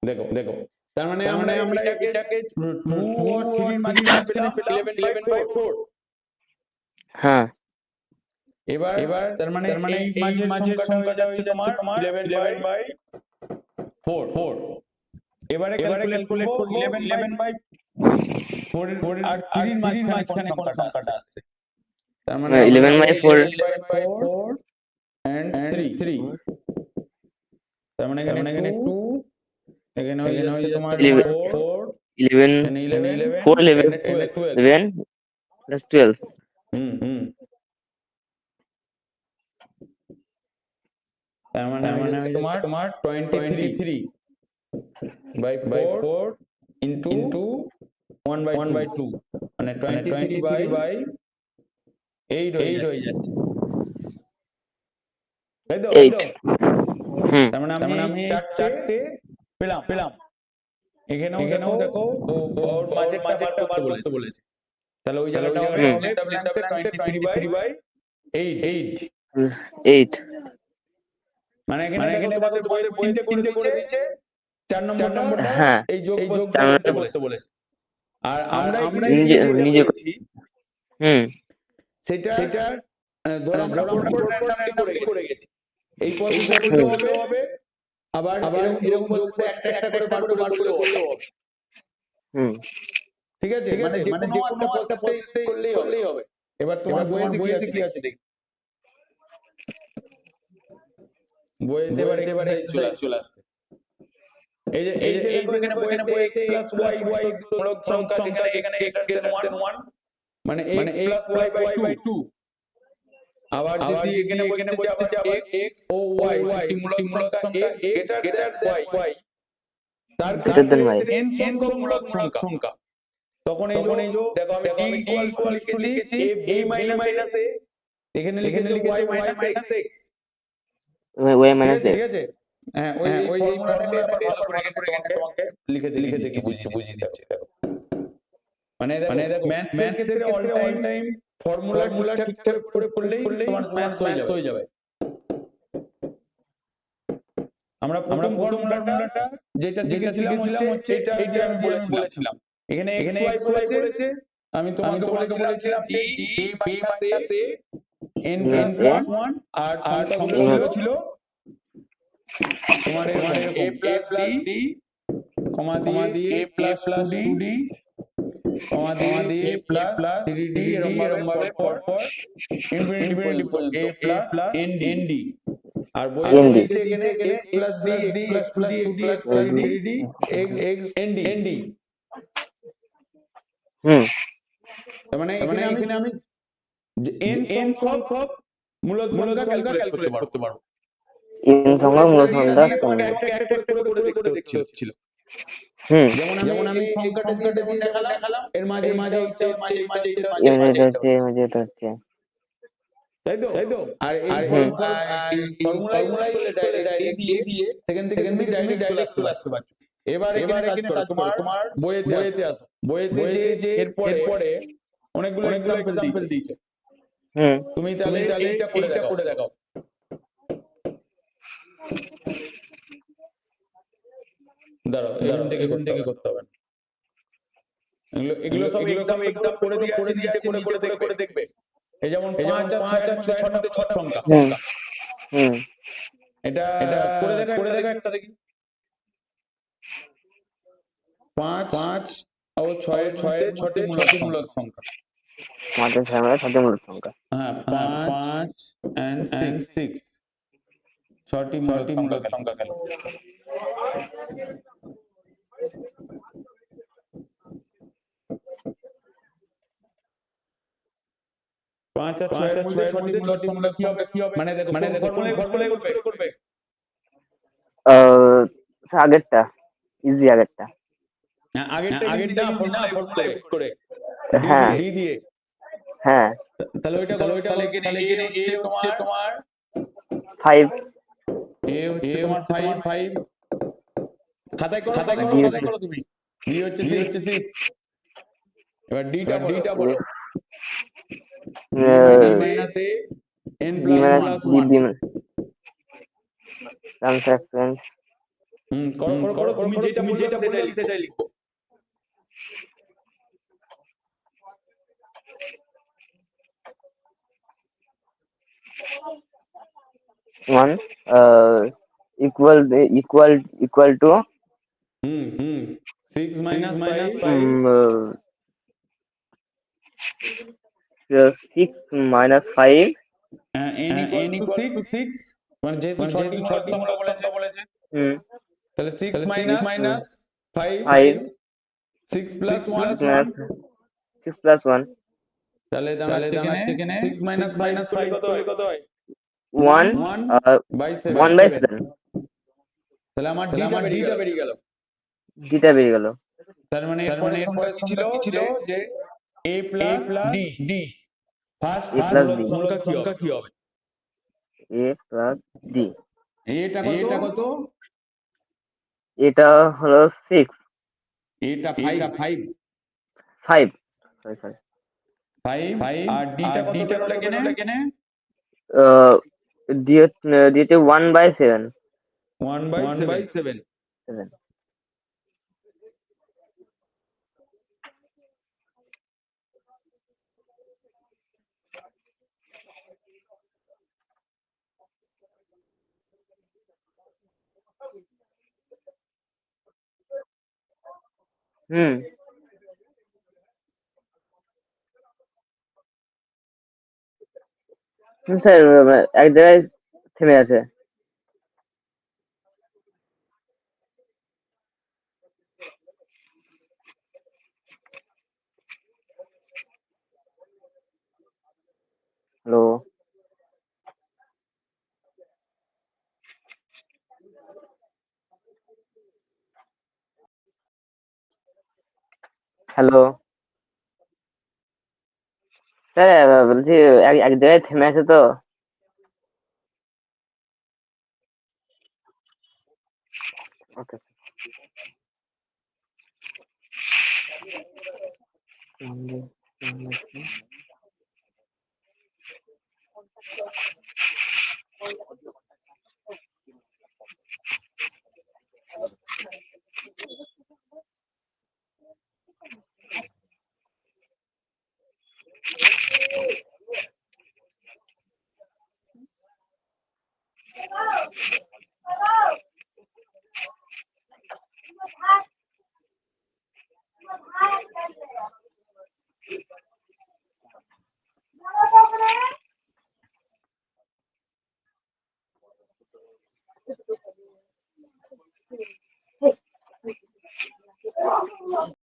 দেখো দেখো তার মানে আমরা এটাকে 2 আর 3 এর মাঝখানে পেলাম 11/4। হ্যাঁ এবার তার মানে এই মাঝের সংখ্যাটা হয়ে যাচ্ছে তোমার 11/4। এবারে ক্যালকুলেট করব 11/4 আর 3 এর মাঝখানে কোন সংখ্যাটা আসছে। তার মানে 11/4 11/4 and 3 তার মানে এখানে 2 এখানে হয়ে যাচ্ছে তোমার 4 11 and 11 4 11 and 12 11 plus 12 তার মানে তোমার 23/4 into 1/2 মানে 23/8 হয়ে যাচ্ছে, তাই তো? 8 তার মানে আমি চারটে পেলাম। এখানেও দেখো ওর মাঝেরটা বার করতে বলেছে, তাহলে ওই জায়গাটা হবে 23/8। মানে এখানে দেখো তোমাদের বইয়ে তিনটে করে দিয়েছে, 4 নম্বরটা হ্যাঁ এই যোগ করতে বলেছে। আর আমরা নিজে সেটা ধরো আমরা পরপর র্যান্ডমলি করে গেছি। এই পদ্ধতিতে করলেও হবে, আবার এরকম পদ্ধতিতে একটা করে বার করলেও হবে। ঠিক আছে, মানে যে কোনো একটা পদ্ধতিতে করলেই হবে। এবার তোমার বইয়েতে কি আছে দেখি। বইয়েতে এবার এক্সারসাইজ চলে আসছে। এই যে দেখো এখানে বইতে x + y মূলদ সংখ্যা, যেখানে x greater than 1 মানে x + y/2। আবার যদি এখানে বলছে যে আবার x ও y দুটি মূলদ সংখ্যা x greater than y, তার ক্ষেত্রে n সংখ্যক মূলদ সংখ্যা। তখন এই যে দেখো আমি d = লিখেছি a - a, এখানে লিখেছি y - x। ঠিক আছে, হ্যাঁ ওই ফর্মুলাটাকে আবার ভালো করে এখানে তোমাকে লিখে দিচ্ছি, বুঝিয়ে দিচ্ছি। দেখো মানে দেখো ম্যাথসের ক্ষেত্রে অল টাইম ফর্মুলা ঠিকঠাক করে করলেই তোমার ম্যাথস হয়ে যাবে। আমরা প্রথম ফর্মুলাটা যেটা শিখেছিলাম হচ্ছে এটা আমি বলেছিলাম। এখানে x y বলেছে, আমি তোমাকে বলেছিলাম d - a n + 1 আর সংখ্যাগুলো ছিল তোমার এরকম a + d, দিয়ে a + 2d, দিয়ে a + 3d, এরকম ভাবে পরপর ইনফিনিটি পর্যন্ত a + nd। আর বইতে দিয়েছে এখানে x + d, x + 2d, x + 3d, x nd। তার মানে এখানে আমি n সংখ্যক মূলদ সংখ্যা ক্যালকুলেট করতে পারবো। n সংখ্যক মূলদ সংখ্যা তোমাকে একটা করে দেখতে হচ্ছিল। যেমন আমি এই সংখ্যাটা দিয়ে যেমন দেখালাম, এর মাঝে হচ্ছে এটা হচ্ছে তাই তো। আর এই ফর্মুলা ইউজ করলে ডাইরেক্ট দিয়ে সেখান থেকে তুমি ডাইরেক্ট চলে আসতে পারছো। এবার এখানে কাজ করো, তোমার বইয়েতে আসো। বইয়েতে যে এরপরে অনেকগুলো এক্সাম্পল দিয়েছে। তুমি তাহলে এইটা করে দেখাও। দাঁড়াও, এখান থেকে করতে হবে। এগুলো সব এক্সাম্পল করে দিয়েছে, নিচে করে দেখবে। এই যেমন 5 আর 6 এর মধ্যে 6টা মূলদ সংখ্যা। এটা করে দেখা একটা দেখি। 5 ও 6 এর মধ্যে 6টি মূলদ সংখ্যা। 5 ও 6 এর মধ্যে 6টি মূলদ সংখ্যা। হ্যাঁ, 5 and 6 6টি মূলদ সংখ্যা গেল। 5 আর 6 এর মধ্যে 6টি মূলদ সংখ্যা কি হবে? মানে দেখো ফর্মুলা করবে। আগেরটা ইজি, আগেরটা আগেরটা ফর্মুলা ইউজ করে হ্যাঁ d দিয়ে। হ্যাঁ তাহলে ওইটা করো। তাহলে এখানে a হচ্ছে তোমার 5, a হচ্ছে তোমার 5 খাতায় করো তুমি। b হচ্ছে 6। এবার d টা বলো। b - a n + 1 ট্রান্সাকশন করো করো করো, তুমি যেটা বললাম সেটাই লিখো। One equal to 6 minus 5 6 minus 5 n equals to 6, মানে যেহেতু 6টি মূলদ সংখ্যা বলেছে, তাহলে 6 minus 5, 6 plus 1, 6 plus 1 তাহলে দাঁড়াচ্ছে এখানে 6 minus 5 করলে কত হয়? 1 1 by 1 7, by 7 তাহলে আমার d টা বেরিয়ে গেল। যেটা বেরিয়ে গেল। তার মানে এরপরের সংখ্যা কি ছিল যে a plus d, first a plus মূলদ d সংখ্যা কি হবে? a plus d এটা কত? এটা হলো 6 এটা 5, 5 সরি সরি 5 আর d টা কত বেরোলো এখানে? দিয়েছে 1 by 7 1 by 7। 7 হুম স্যার এক জায়গায় থেমে আছে। হ্যালো হ্যালো স্যার বলছি এক জায়গায় থেমে আছে তো। ওকে